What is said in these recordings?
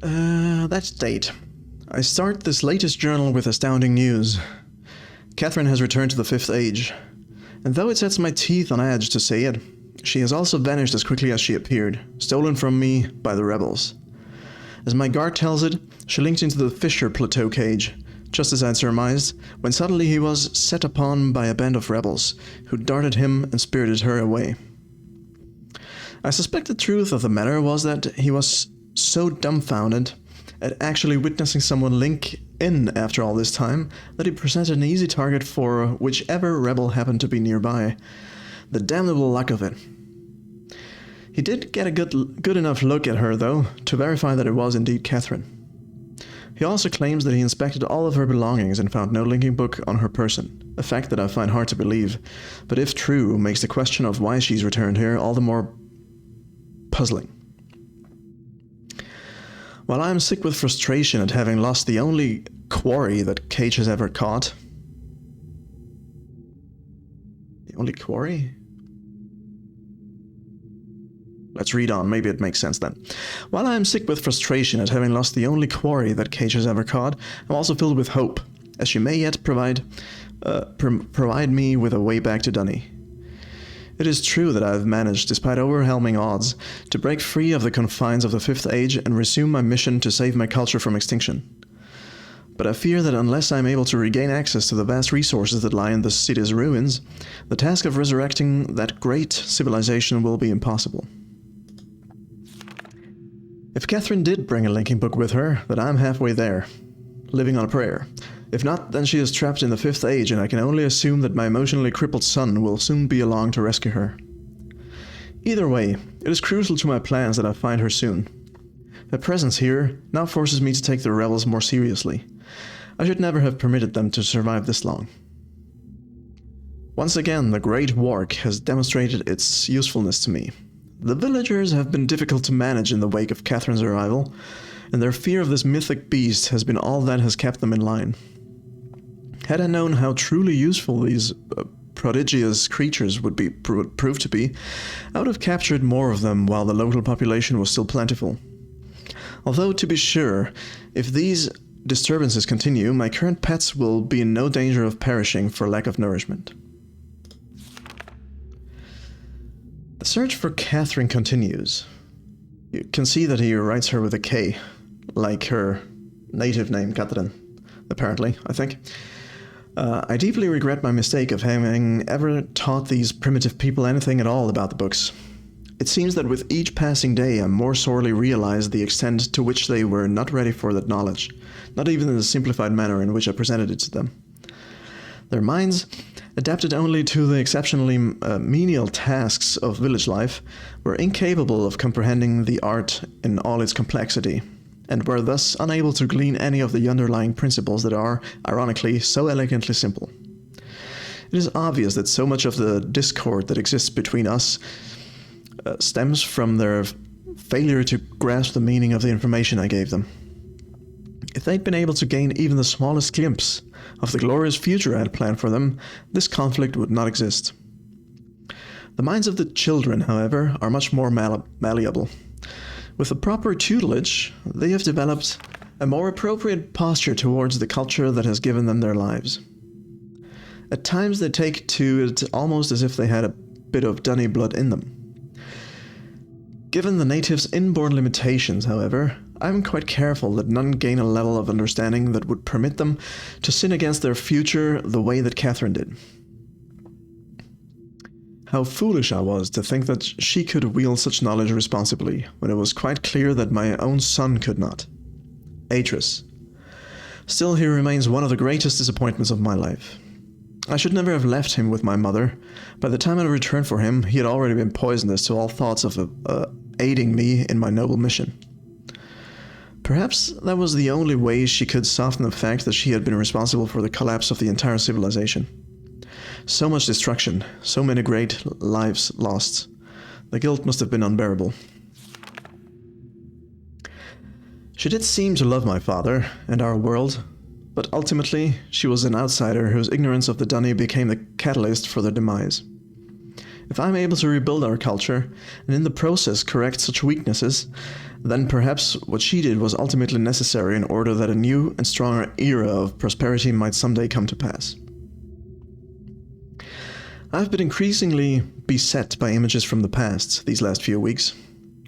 That date. I start this latest journal with astounding news. Catherine has returned to the Fifth Age, and though it sets my teeth on edge to say it, she has also vanished as quickly as she appeared, stolen from me by the rebels. As my guard tells it, she linked into the Fisher Plateau cage, just as I'd surmised, when suddenly he was set upon by a band of rebels, who darted him and spirited her away. I suspect the truth of the matter was that he was so dumbfounded at actually witnessing someone link in after all this time that he presented an easy target for whichever rebel happened to be nearby. The damnable luck of it. He did get a good enough look at her, though, to verify that it was indeed Catherine. He also claims that he inspected all of her belongings and found no linking book on her person, a fact that I find hard to believe, but if true, makes the question of why she's returned here all the more puzzling. While I am sick with frustration at having lost the only quarry that Cage has ever caught... The only quarry? Let's read on, maybe it makes sense then. While I am sick with frustration at having lost the only quarry that Cage has ever caught, I'm also filled with hope, as she may yet provide me with a way back to Dunny. It is true that I have managed, despite overwhelming odds, to break free of the confines of the Fifth Age and resume my mission to save my culture from extinction. But I fear that unless I am able to regain access to the vast resources that lie in the city's ruins, the task of resurrecting that great civilization will be impossible. If Catherine did bring a linking book with her, then I'm halfway there, living on a prayer. If not, then she is trapped in the Fifth Age, and I can only assume that my emotionally crippled son will soon be along to rescue her. Either way, it is crucial to my plans that I find her soon. Her presence here now forces me to take the rebels more seriously. I should never have permitted them to survive this long. Once again, the Great Wark has demonstrated its usefulness to me. The villagers have been difficult to manage in the wake of Catherine's arrival, and their fear of this mythic beast has been all that has kept them in line. Had I known how truly useful these prodigious creatures would prove to be, I would have captured more of them while the local population was still plentiful. Although, to be sure, if these disturbances continue, my current pets will be in no danger of perishing for lack of nourishment. The search for Catherine continues. You can see that he writes her with a K, like her native name, Catherine, apparently, I think. I deeply regret my mistake of having ever taught these primitive people anything at all about the books. It seems that with each passing day I more sorely realized the extent to which they were not ready for that knowledge, not even in the simplified manner in which I presented it to them. Their minds, adapted only to the exceptionally menial tasks of village life, were incapable of comprehending the art in all its complexity, and were thus unable to glean any of the underlying principles that are, ironically, so elegantly simple. It is obvious that so much of the discord that exists between us stems from their failure to grasp the meaning of the information I gave them. If they'd been able to gain even the smallest glimpse of the glorious future I had planned for them, this conflict would not exist. The minds of the children, however, are much more malleable. With the proper tutelage, they have developed a more appropriate posture towards the culture that has given them their lives. At times they take to it almost as if they had a bit of Dunny blood in them. Given the natives' inborn limitations, however, I am quite careful that none gain a level of understanding that would permit them to sin against their future the way that Catherine did. How foolish I was to think that she could wield such knowledge responsibly, when it was quite clear that my own son could not. Atris. Still, he remains one of the greatest disappointments of my life. I should never have left him with my mother. By the time I returned for him, he had already been poisoned as to all thoughts of aiding me in my noble mission. Perhaps that was the only way she could soften the fact that she had been responsible for the collapse of the entire civilization. So much destruction, so many great lives lost. The guilt must have been unbearable. She did seem to love my father and our world, but ultimately she was an outsider whose ignorance of the Dunny became the catalyst for their demise. If I'm able to rebuild our culture, and in the process correct such weaknesses, then perhaps what she did was ultimately necessary in order that a new and stronger era of prosperity might someday come to pass. I've been increasingly beset by images from the past these last few weeks.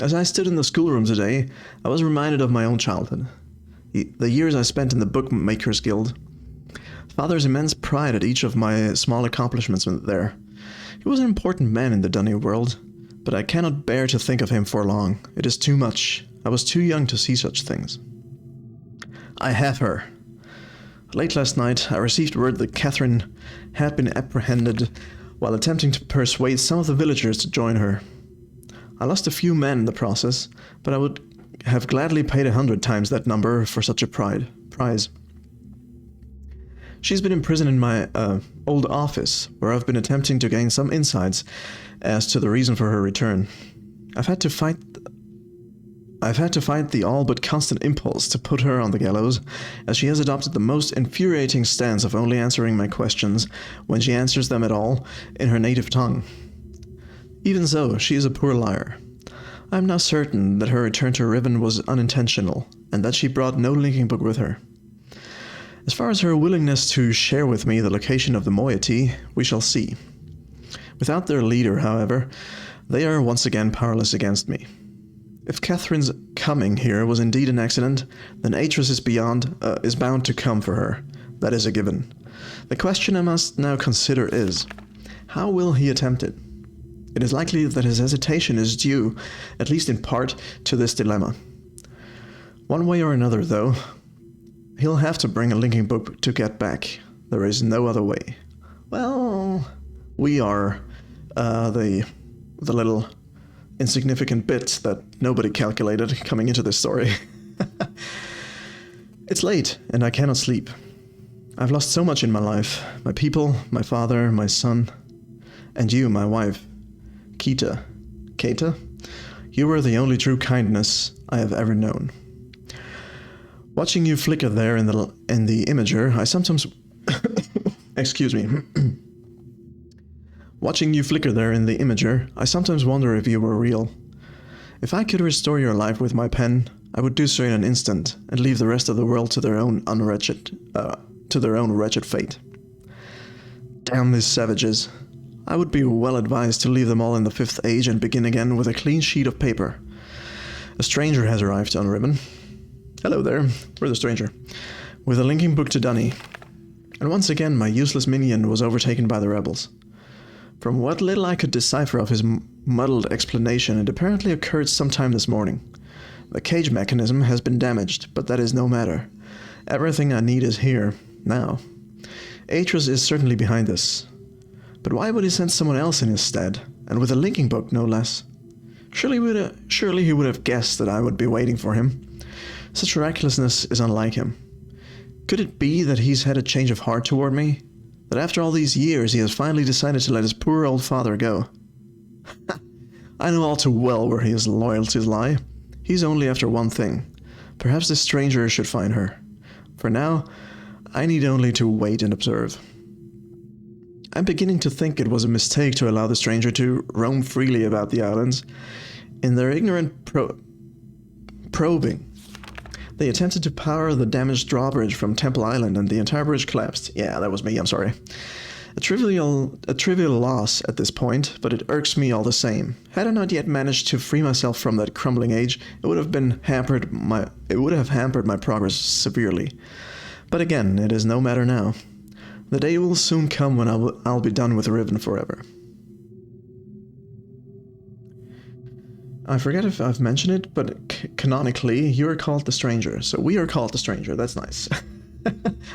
As I stood in the schoolroom today, I was reminded of my own childhood. The years I spent in the Bookmakers Guild. Father's immense pride at each of my small accomplishments there. He was an important man in the Dunny world, but I cannot bear to think of him for long. It is too much. I was too young to see such things. I have her. Late last night, I received word that Catherine had been apprehended while attempting to persuade some of the villagers to join her. I lost a few men in the process, but I would have gladly paid 100 times that number for such a prize. She's been imprisoned in my old office, where I've been attempting to gain some insights as to the reason for her return. I've had to fight the all but constant impulse to put her on the gallows, as she has adopted the most infuriating stance of only answering my questions, when she answers them at all, in her native tongue. Even so, she is a poor liar. I am now certain that her return to Riven was unintentional, and that she brought no linking book with her. As far as her willingness to share with me the location of the moiety, we shall see. Without their leader, however, they are once again powerless against me. If Catherine's coming here was indeed an accident, then Atris is bound to come for her. That is a given. The question I must now consider is, how will he attempt it? It is likely that his hesitation is due, at least in part, to this dilemma. One way or another, though, he'll have to bring a linking book to get back. There is no other way. Well, we are the little insignificant bit that nobody calculated coming into this story. It's late, and I cannot sleep. I've lost so much in my life. My people, my father, my son, and you, my wife. Keita, you were the only true kindness I have ever known. Watching you flicker there in the imager, I sometimes... Excuse me. Watching you flicker there in the imager, I sometimes wonder if you were real. If I could restore your life with my pen, I would do so in an instant, and leave the rest of the world to their own wretched fate. Damn these savages. I would be well advised to leave them all in the 5th age and begin again with a clean sheet of paper. A stranger has arrived on Riven. Hello there, we're the stranger. With a linking book to Dunny. And once again my useless minion was overtaken by the rebels. From what little I could decipher of his muddled explanation, it apparently occurred sometime this morning. The cage mechanism has been damaged, but that is no matter. Everything I need is here, now. Atris is certainly behind this. But why would he send someone else in his stead, and with a linking book no less? Surely he would have guessed that I would be waiting for him. Such recklessness is unlike him. Could it be that he's had a change of heart toward me? That after all these years he has finally decided to let his poor old father go? I know all too well where his loyalties lie. He's only after one thing. Perhaps this stranger should find her. For now, I need only to wait and observe. I'm beginning to think it was a mistake to allow the stranger to roam freely about the islands. In their ignorant probing, they attempted to power the damaged drawbridge from Temple Island, and the entire bridge collapsed. Yeah, that was me, I'm sorry. A trivial loss at this point, but it irks me all the same. Had I not yet managed to free myself from that crumbling age, it would have hampered my progress severely. But again, it is no matter now. The day will soon come when I'll be done with Riven forever. I forget if I've mentioned it, but canonically, you are called the Stranger, so we are called the Stranger. That's nice.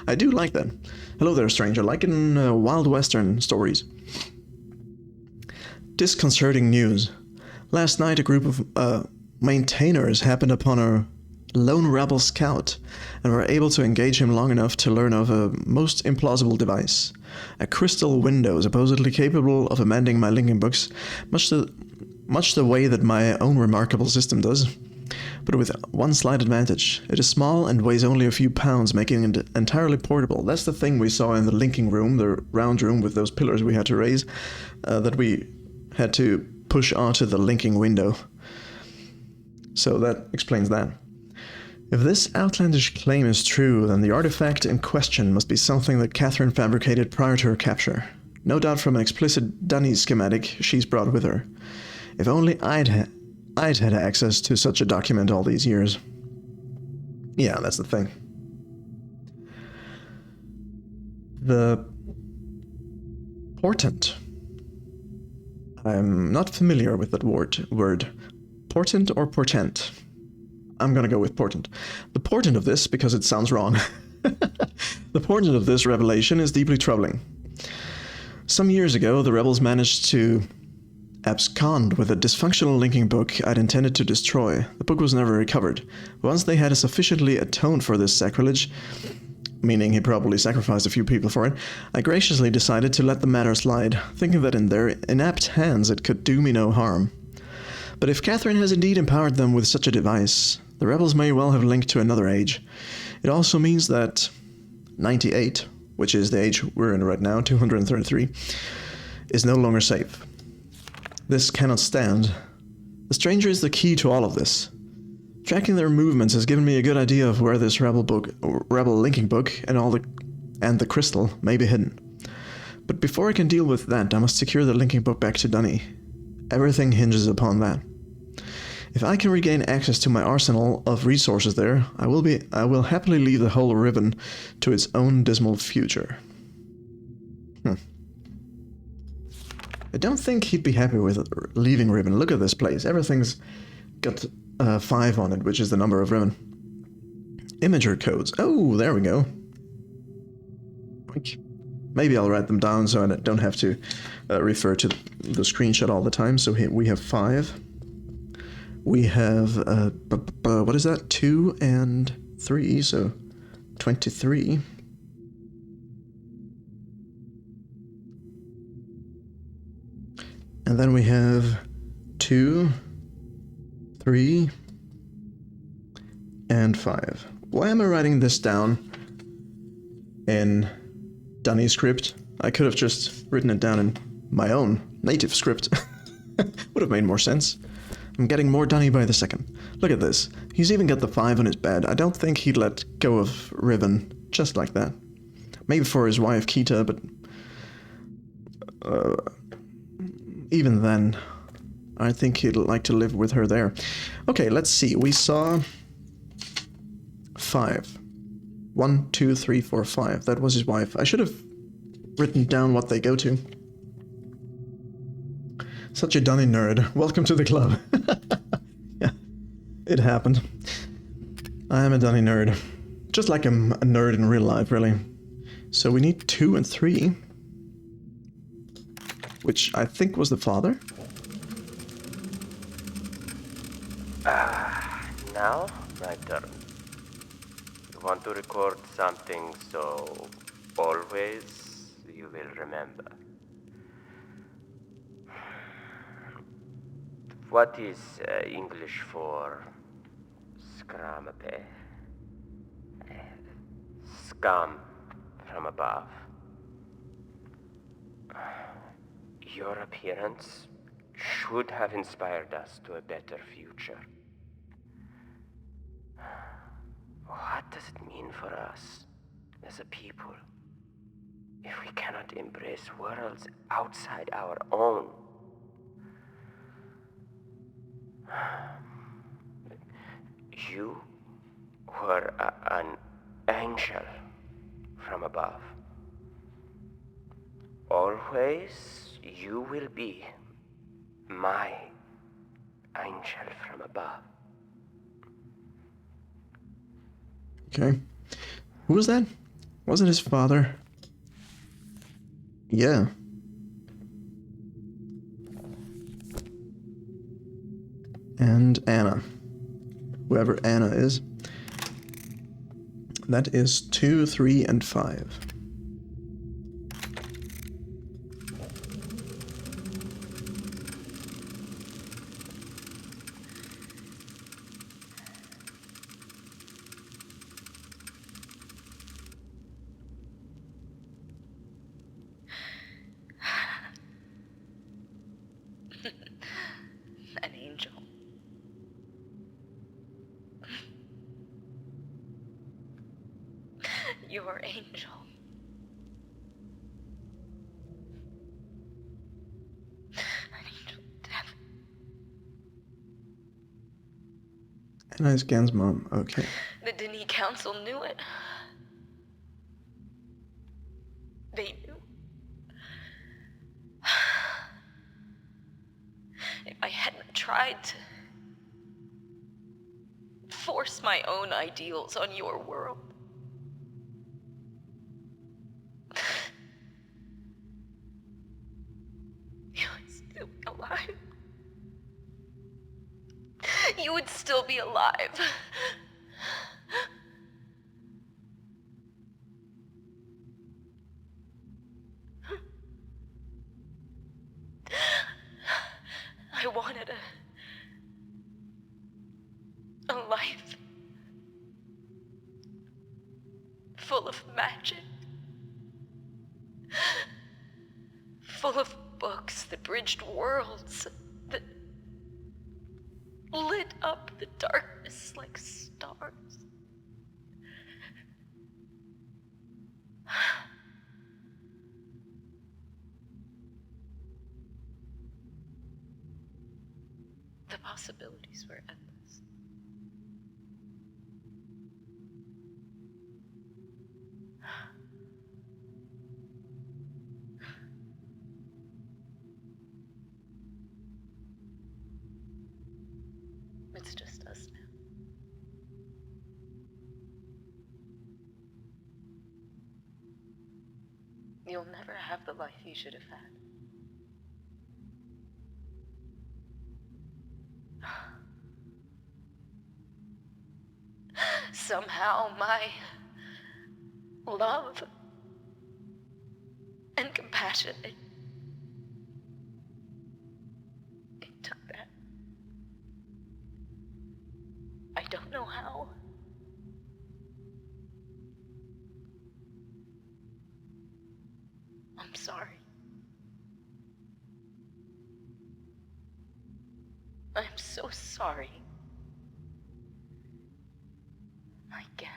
I do like that. Hello there, stranger, like in Wild Western stories. Disconcerting news. Last night, a group of maintainers happened upon a lone rebel scout and were able to engage him long enough to learn of a most implausible device. A crystal window supposedly capable of amending my linking books, much the way that my own remarkable system does. But with one slight advantage. It is small and weighs only a few pounds, making it entirely portable. That's the thing we saw in the linking room, the round room with those pillars we had to raise, that we had to push onto the linking window. So that explains that. If this outlandish claim is true, then the artifact in question must be something that Catherine fabricated prior to her capture. No doubt from an explicit Dunny schematic she's brought with her. If only I'd had access to such a document all these years. Yeah, that's the thing. The portent. I'm not familiar with that word. Portent or portent? I'm gonna go with portent. The portent of this, because it sounds wrong. The portent of this revelation is deeply troubling. Some years ago, the rebels managed to abscond with a dysfunctional linking book I'd intended to destroy. The book was never recovered. Once they had sufficiently atoned for this sacrilege, meaning he probably sacrificed a few people for it, I graciously decided to let the matter slide, thinking that in their inept hands it could do me no harm. But if Catherine has indeed empowered them with such a device, the rebels may well have linked to another age. It also means that 98, which is the age we're in right now, 233, is no longer safe. This cannot stand. The stranger is the key to all of this. Tracking their movements has given me a good idea of where this rebel linking book and the crystal may be hidden. But before I can deal with that, I must secure the linking book back to Dunny. Everything hinges upon that. If I can regain access to my arsenal of resources there, I will happily leave the whole Riven to its own dismal future. I don't think he'd be happy with leaving Riven. Look at this place. Everything's got 5 on it, which is the number of Riven. Imager codes. Oh, there we go. Maybe I'll write them down so I don't have to refer to the screenshot all the time. So here we have 5. We have, what is that? 2 and 3, so 23. And then we have 2, 3, and 5. Why am I writing this down in Dunny script? I could have just written it down in my own native script. Would have made more sense. I'm getting more Dunny by the second. Look at this. He's even got the 5 on his bed. I don't think he'd let go of Riven just like that. Maybe for his wife Kita, but even then, I think he'd like to live with her there. Okay, let's see. We saw 5. 1, 2, 3, 4, 5. That was his wife. I should have written down what they go to. Such a Dunny nerd. Welcome to the club. Yeah, it happened. I am a Dunny nerd. Just like I'm a nerd in real life, really. So we need 2 and 3. Which I think was the father. Now, my turn. You want to record something so always you will remember. What is English for scramape? Scum from above. Your appearance should have inspired us to a better future. What does it mean for us as a people if we cannot embrace worlds outside our own? You were an angel from above. Always you will be my angel from above. Okay. Who was that? Wasn't his father? Yeah. And Anna. Whoever Anna is. That is 2, 3, and 5. your angel. An angel of death. Anna is Gehn's mom. Okay. The Denis Council knew it. They knew. If I hadn't tried to force my own ideals on your world, you would still be alive. You would still be alive. I wanted a life full of magic, full of books that bridged worlds, that lit up the darkness like stars. The possibilities were endless. It's just us now. You'll never have the life you should have had. Somehow my love and compassion, it took that. I don't know how. I'm sorry. I'm so sorry. Again.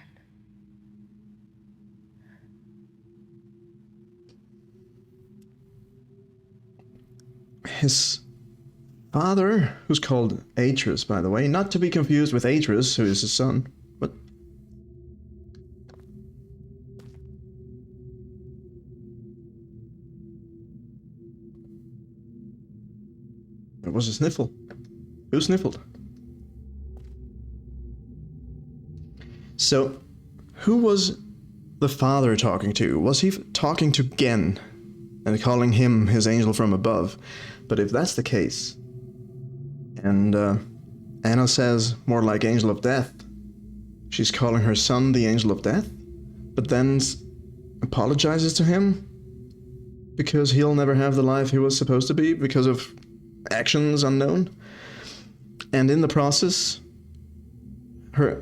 His father, who's called Atreus, by the way, not to be confused with Atreus, who is his son, but... It was a sniffle. Who sniffled? So, who was the father talking to? Was he talking to Gehn and calling him his angel from above? But if that's the case, and Anna says more like angel of death, she's calling her son the angel of death, but then apologizes to him because he'll never have the life he was supposed to be because of actions unknown. And in the process,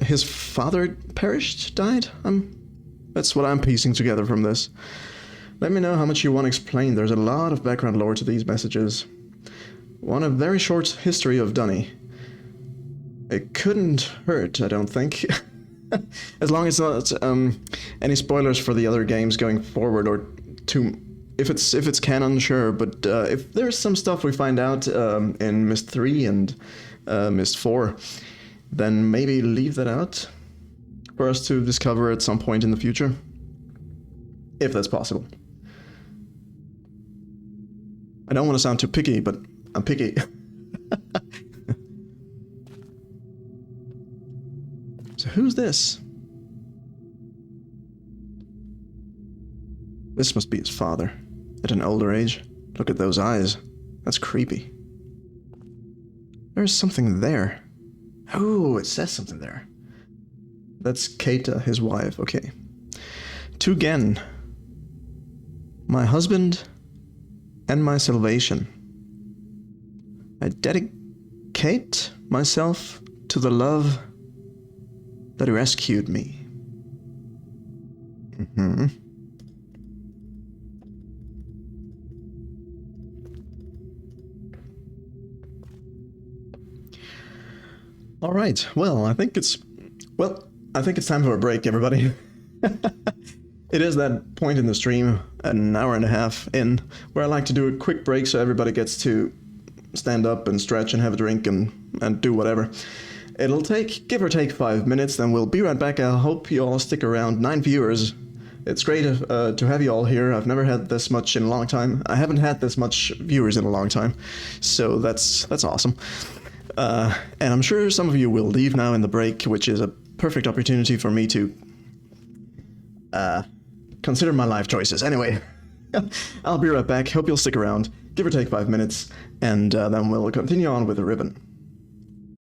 his father perished, died? That's what I'm piecing together from this. Let me know how much you want explained. There's a lot of background lore to these messages. Want a very short history of Dunny. It couldn't hurt, I don't think. As long as it's not any spoilers for the other games going forward, or if it's canon, sure. But if there's some stuff we find out in Mist 3 and Mist 4, then maybe leave that out for us to discover at some point in the future, if that's possible. I don't want to sound too picky, but I'm picky. So who's this? This must be his father, at an older age. Look at those eyes. That's creepy. There's something there. Oh, it says something there. That's Keita, his wife, okay. To Gehn, my husband and my salvation. I dedicate myself to the love that rescued me. All right. Well, I think it's time for a break, everybody. It is that point in the stream, an hour and a half in, where I like to do a quick break so everybody gets to stand up and stretch and have a drink and do whatever. It'll take, give or take, 5 minutes, then we'll be right back. I hope you all stick around. 9 viewers. It's great to have you all here. I've never had this much in a long time. I haven't had this much viewers in a long time, so that's awesome. And I'm sure some of you will leave now in the break, which is a perfect opportunity for me to consider my life choices. Anyway, I'll be right back. Hope you'll stick around. Give or take 5 minutes, and then we'll continue on with the Riven.